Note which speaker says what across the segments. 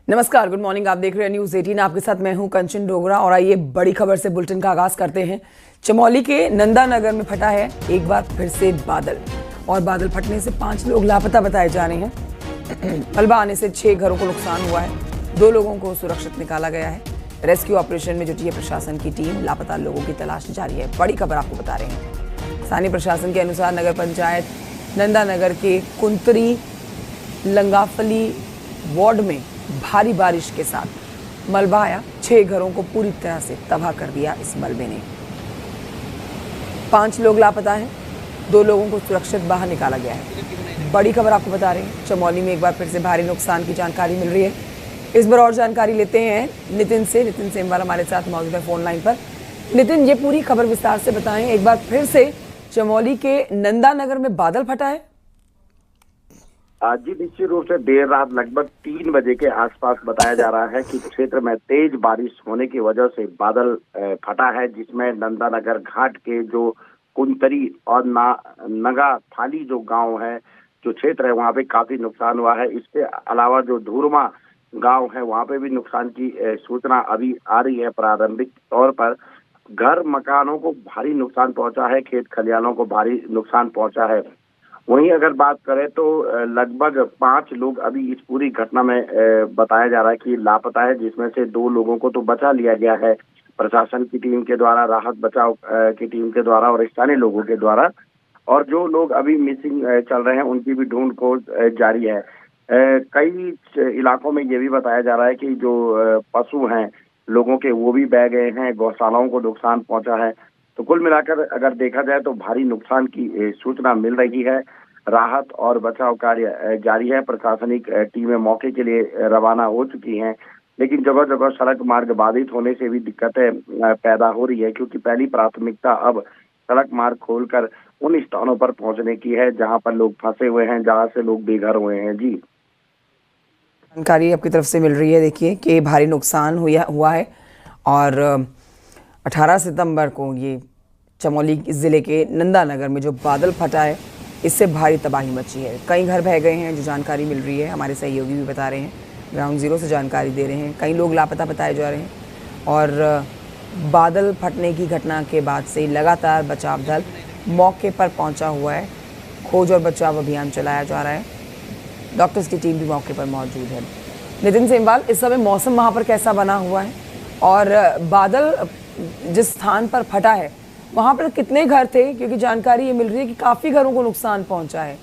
Speaker 1: नमस्कार, good morning. आप देख रहे हैं न्यूज 18। आपके साथ मैं हूं कंचन डोगरा और आइए बड़ी खबर से बुलेटिन का आगाज करते हैं। चमोली के नंदा नगर में फटा है एक बार फिर से बादल और बादल फटने से 5 लोग लापता बताए जा रहे हैं। मलबा आने से 6 घरों को नुकसान हुआ है। 2 लोगों को सुरक्षित निकाला गया है। रेस्क्यू ऑपरेशन में जुटी है प्रशासन की टीम। लापता लोगों की तलाश जारी है। बड़ी खबर आपको बता रहे हैं। स्थानीय प्रशासन के अनुसार नगर पंचायत नंदा नगर के कुंतरी लंगाफली वार्ड में भारी बारिश के साथ मलबा आया। 6 घरों को पूरी तरह से तबाह कर दिया इस मलबे ने। 5 लोग लापता हैं। 2 लोगों को सुरक्षित बाहर निकाला गया है। बड़ी खबर आपको बता रहे हैं। चमोली में एक बार फिर से भारी नुकसान की जानकारी मिल रही है। इस बार और जानकारी लेते हैं नितिन से। नितिन सेमवाल हमारे साथ मौजूद है फोन लाइन पर। नितिन, ये पूरी खबर विस्तार से बताएं। एक बार फिर से चमोली के नंदा नगर में बादल फटा है।
Speaker 2: जी, निश्चित रूप से देर रात लगभग 3 बजे के आसपास बताया जा रहा है कि क्षेत्र में तेज बारिश होने की वजह से बादल फटा है, जिसमें नंदा नगर घाट के जो कुंतरी और नगा थाली जो गांव है, जो क्षेत्र है, वहां पे काफी नुकसान हुआ है। इसके अलावा जो धूरमा गांव है, वहां पे भी नुकसान की सूचना अभी आ रही है। प्रारंभिक तौर पर घर मकानों को भारी नुकसान पहुंचा है, खेत खलिहानों को भारी नुकसान पहुंचा है। वहीं अगर बात करें तो लगभग 5 लोग अभी इस पूरी घटना में बताया जा रहा है कि लापता है, जिसमें से 2 लोगों को तो बचा लिया गया है प्रशासन की टीम के द्वारा, राहत बचाव की टीम के द्वारा और स्थानीय लोगों के द्वारा। और जो लोग अभी मिसिंग चल रहे हैं, उनकी भी ढूंढ खोज जारी है। कई इलाकों में ये भी बताया जा रहा है कि जो पशु हैं लोगों के, वो भी बह गए हैं, गौशालाओं को नुकसान पहुंचा है। तो कुल मिलाकर अगर देखा जाए तो भारी नुकसान की सूचना मिल रही है। राहत और बचाव कार्य जारी है। प्रशासनिक टीमें मौके के लिए रवाना हो चुकी हैं, लेकिन जगह जगह सड़क मार्ग बाधित होने से भी दिक्कतें पैदा हो रही है, क्योंकि पहली प्राथमिकता अब सड़क मार्ग खोलकर उन स्थानों पर पहुंचने की है जहां पर लोग फंसे हुए हैं, जहां से लोग बेघर हुए हैं। जी,
Speaker 1: जानकारी आपकी तरफ से मिल रही है। देखिए कि भारी नुकसान हुआ है और 18 सितंबर को ये चमोली ज़िले के नंदा नगर में जो बादल फटा है, इससे भारी तबाही मची है। कई घर बह गए हैं, जो जानकारी मिल रही है। हमारे सहयोगी भी बता रहे हैं, ग्राउंड ज़ीरो से जानकारी दे रहे हैं। कई लोग लापता बताए जा रहे हैं और बादल फटने की घटना के बाद से लगातार बचाव दल मौके पर पहुंचा हुआ है। खोज और बचाव अभियान चलाया जा रहा है। डॉक्टर्स की टीम भी मौके पर मौजूद है। नितिन सेमवाल, इस समय मौसम वहाँ पर कैसा बना हुआ है और बादल जिस स्थान पर फटा है वहाँ पर कितने घर थे? क्योंकि जानकारी ये मिल रही है कि काफ़ी घरों को नुकसान पहुँचा है,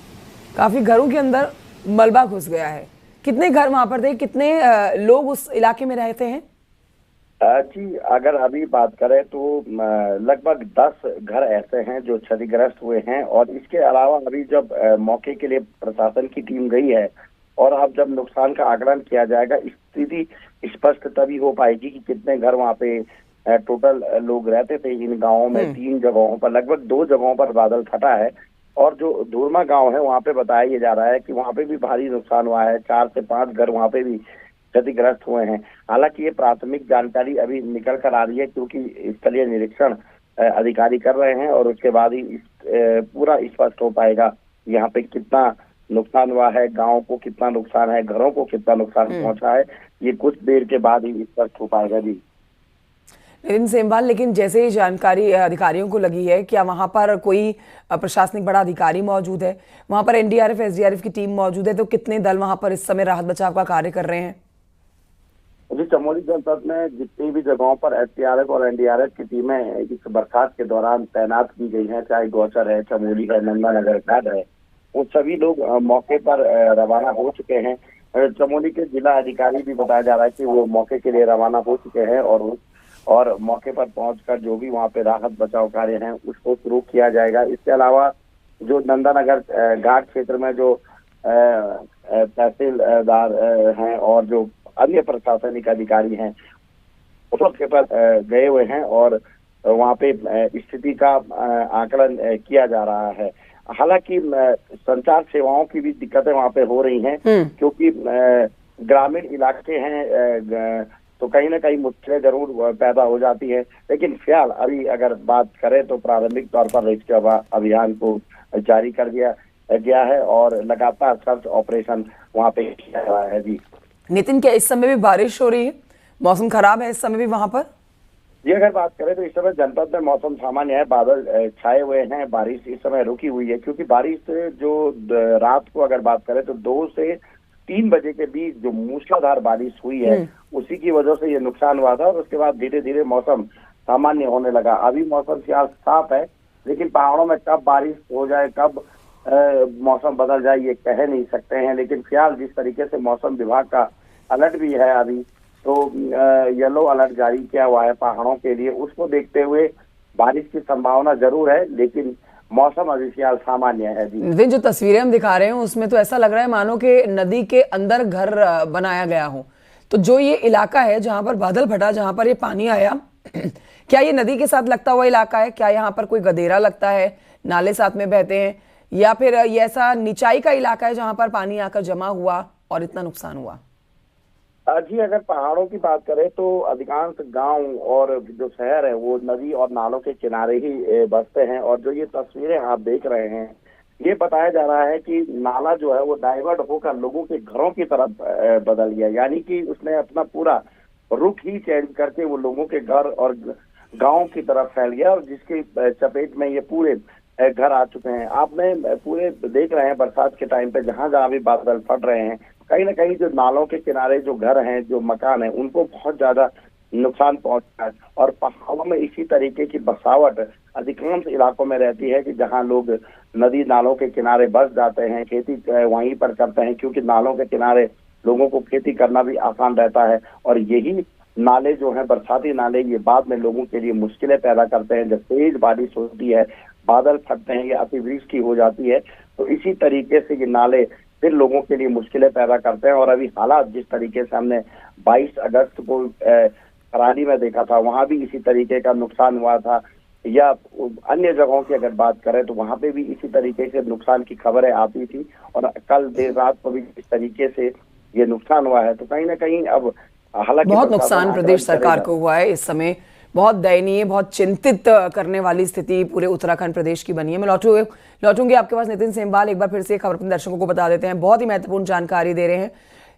Speaker 1: काफ़ी घरों के अंदर मलबा घुस गया है। कितने घर वहाँ पर थे? कितने लोग उस इलाके में रहते हैं?
Speaker 2: जी, अगर अभी बात करें तो लगभग 10 घर ऐसे हैं जो क्षतिग्रस्त हुए हैं। और इसके अलावा अभी जब मौके के लिए प्रशासन की टीम गई है और अब जब नुकसान का आकलन किया जाएगा, स्थिति स्पष्ट तभी हो पाएगी कि कितने घर वहाँ पे टोटल लोग रहते थे इन गांवों में। 3 जगहों पर, लगभग 2 जगहों पर बादल फटा है। और जो धूरमा गांव है, वहाँ पे बताया ये जा रहा है कि वहाँ पे भी भारी नुकसान हुआ है। 4 से 5 घर वहाँ पे भी क्षतिग्रस्त हुए हैं। हालांकि ये प्राथमिक जानकारी अभी निकल कर आ रही है, क्योंकि स्थलीय निरीक्षण अधिकारी कर रहे हैं और उसके बाद ही पूरा स्पष्ट हो पाएगा यहाँ पे कितना नुकसान हुआ है, गांव को कितना नुकसान है, घरों को कितना नुकसान पहुंचा है। ये कुछ देर के बाद ही स्पष्ट हो पाएगा। जी,
Speaker 1: नितिन सेमवाल, लेकिन जैसे ही जानकारी अधिकारियों को लगी है, क्या वहाँ पर कोई प्रशासनिक बड़ा अधिकारी मौजूद है? वहाँ पर एनडीआरएफ एसडीआरएफ की टीम मौजूद है, तो कितने दल वहाँ पर इस समय राहत बचाव का कार्य कर रहे हैं?
Speaker 2: जी, चमोली जनपद में जितनी भी जगहों पर एसडीआरएफ और एनडीआरएफ की टीमें इस बरसात के दौरान तैनात की गई हैं, चाहे गौचर है, चमोली है, नंदा नगर घाट है, वो सभी लोग मौके पर रवाना हो चुके हैं। चमोली के जिला अधिकारी भी बताया जा रहा है कि वो मौके के लिए रवाना हो चुके हैं और मौके पर पहुंचकर जो भी वहाँ पे राहत बचाव कार्य है उसको शुरू किया जाएगा। इसके अलावा जो नंदा नगर घाट क्षेत्र में जो तहसीलदार हैं और जो अन्य प्रशासनिक अधिकारी हैं, उस मौके पर गए हुए हैं और वहाँ पे स्थिति का आकलन किया जा रहा है। हालांकि संचार सेवाओं की भी दिक्कतें वहाँ पे हो रही हैं, क्योंकि ग्रामीण इलाके हैं, तो कहीं ना कहीं मुश्किलें जरूर पैदा हो जाती है। लेकिन फिलहाल अभी अगर बात करें तो प्रारंभिक तौर पर रेस्क्यू अभियान को जारी कर दिया गया है और लगातार सर्च ऑपरेशन वहाँ पे किया जा रहा है। जी,
Speaker 1: नितिन, क्या इस समय भी बारिश हो रही है? मौसम खराब है इस समय भी वहां पर?
Speaker 2: ये अगर बात करें तो इस समय जनपद में मौसम सामान्य है, बादल छाए हुए हैं, बारिश इस समय रुकी हुई है, क्योंकि बारिश जो रात को अगर बात करें तो 2 से 3 बजे के बीच जो मूसलाधार बारिश हुई है उसी की वजह से ये नुकसान हुआ था, और उसके बाद धीरे धीरे मौसम सामान्य होने लगा। अभी मौसम फिलहाल साफ है, लेकिन पहाड़ों में कब बारिश हो जाए, कब मौसम बदल जाए, ये कह नहीं सकते हैं। लेकिन फिलहाल जिस तरीके से मौसम विभाग का अलर्ट भी है अभी, तो येलो अलर्ट जारी किया हुआ है पहाड़ों के लिए, उसको देखते हुए बारिश की संभावना जरूर है, लेकिन मौसम अभी फिलहाल सामान्य है। जी,
Speaker 1: जो तस्वीरें हम दिखा रहे हैं उसमें तो ऐसा लग रहा है मानो कि नदी के अंदर घर बनाया गया हो। तो जो ये इलाका है जहां पर बादल फटा, जहां पर ये पानी आया, क्या ये नदी के साथ लगता हुआ इलाका है? क्या यहाँ पर कोई गदेरा लगता है, नाले साथ में बहते हैं, या फिर ये ऐसा निचाई का इलाका है जहां पर पानी आकर जमा हुआ और इतना नुकसान हुआ?
Speaker 2: जी, अगर पहाड़ों की बात करें तो अधिकांश गांव और जो शहर है वो नदी और नालों के किनारे ही बसते हैं, और जो ये तस्वीरें आप देख रहे हैं ये बताया जा रहा है कि नाला जो है वो डाइवर्ट होकर लोगों के घरों की तरफ बदल गया, यानी कि उसने अपना पूरा रुख ही चेंज करके वो लोगों के घर और गांव की तरफ फैल गया, और जिसके चपेट में ये पूरे घर आ चुके हैं। आपने पूरे देख रहे हैं बरसात के टाइम पे जहां जहां भी बादल फट रहे हैं, कहीं ना कहीं जो नालों के किनारे जो घर हैं, जो मकान हैं, उनको बहुत ज्यादा नुकसान पहुंचा है। और पहाड़ों में इसी तरीके की बसावट अधिकांश इलाकों में रहती है कि जहां लोग नदी नालों के किनारे बस जाते हैं, खेती वहीं पर करते हैं, क्योंकि नालों के किनारे लोगों को खेती करना भी आसान रहता है। और यही नाले जो हैं, बरसाती नाले, ये बाद में लोगों के लिए मुश्किलें पैदा करते हैं। जब तेज बारिश होती है, बादल फटते हैं या अतिवृष्टि हो जाती है, तो इसी तरीके से ये नाले फिर लोगों के लिए मुश्किलें पैदा करते हैं। और अभी हालात जिस तरीके से हमने 22 अगस्त को कराली में देखा था, वहां भी इसी तरीके का नुकसान हुआ था, या अन्य जगहों की अगर बात करें तो वहां पे भी इसी तरीके से नुकसान की खबरें आती थी, और कल देर रात को भी इस तरीके से ये नुकसान हुआ है। तो कहीं ना कहीं अब हालांकि
Speaker 1: बहुत नुकसान प्रदेश सरकार को हुआ है इस समय, बहुत दयनीय, बहुत चिंतित करने वाली स्थिति पूरे उत्तराखंड प्रदेश की बनी है। मैं लौटूंगी आपके पास नितिन सेमवाल। एक बार फिर से खबर अपने दर्शकों को बता देते हैं, बहुत ही महत्वपूर्ण जानकारी दे रहे हैं।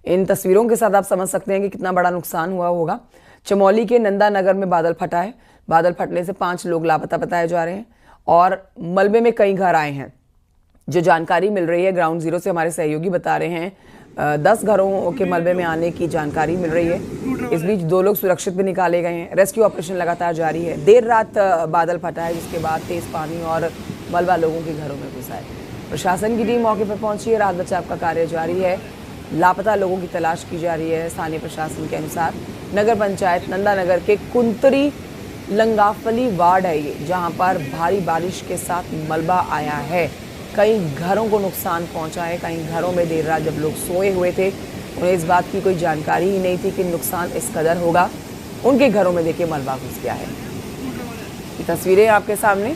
Speaker 1: इन तस्वीरों के साथ आप समझ सकते हैं कि कितना बड़ा नुकसान हुआ होगा। चमोली के नंदा नगर में बादल फटा है, बादल फटने से 5 लोग लापता बताए जा रहे हैं, और मलबे में कई घर आए हैं। जो जानकारी मिल रही है ग्राउंड जीरो से, हमारे सहयोगी बता रहे हैं 10 घरों के मलबे में आने की जानकारी मिल रही है। इस बीच 2 लोग सुरक्षित भी निकाले गए हैं। रेस्क्यू ऑपरेशन लगातार जारी है। देर रात बादल फटा है, जिसके बाद तेज पानी और मलबा लोगों के घरों में घुसा है। प्रशासन की टीम मौके पर पहुंची है, राहत बचाव का कार्य जारी है, लापता लोगों की तलाश की जा रही है। स्थानीय प्रशासन के अनुसार नगर पंचायत नंदा नगर के कुंतरी लंगाफली वार्ड है ये, जहाँ पर भारी बारिश के साथ मलबा आया है। कई घरों को नुकसान पहुंचा है। कई घरों में देर रात जब लोग सोए हुए थे, उन्हें इस बात की कोई जानकारी ही नहीं थी कि नुकसान इस कदर होगा। उनके घरों में देखिए मलबा घुस गया है। ये तस्वीरें आपके सामने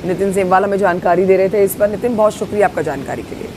Speaker 1: नितिन सेमवाल हमें जानकारी दे रहे थे इस पर। नितिन, बहुत शुक्रिया आपका जानकारी के लिए।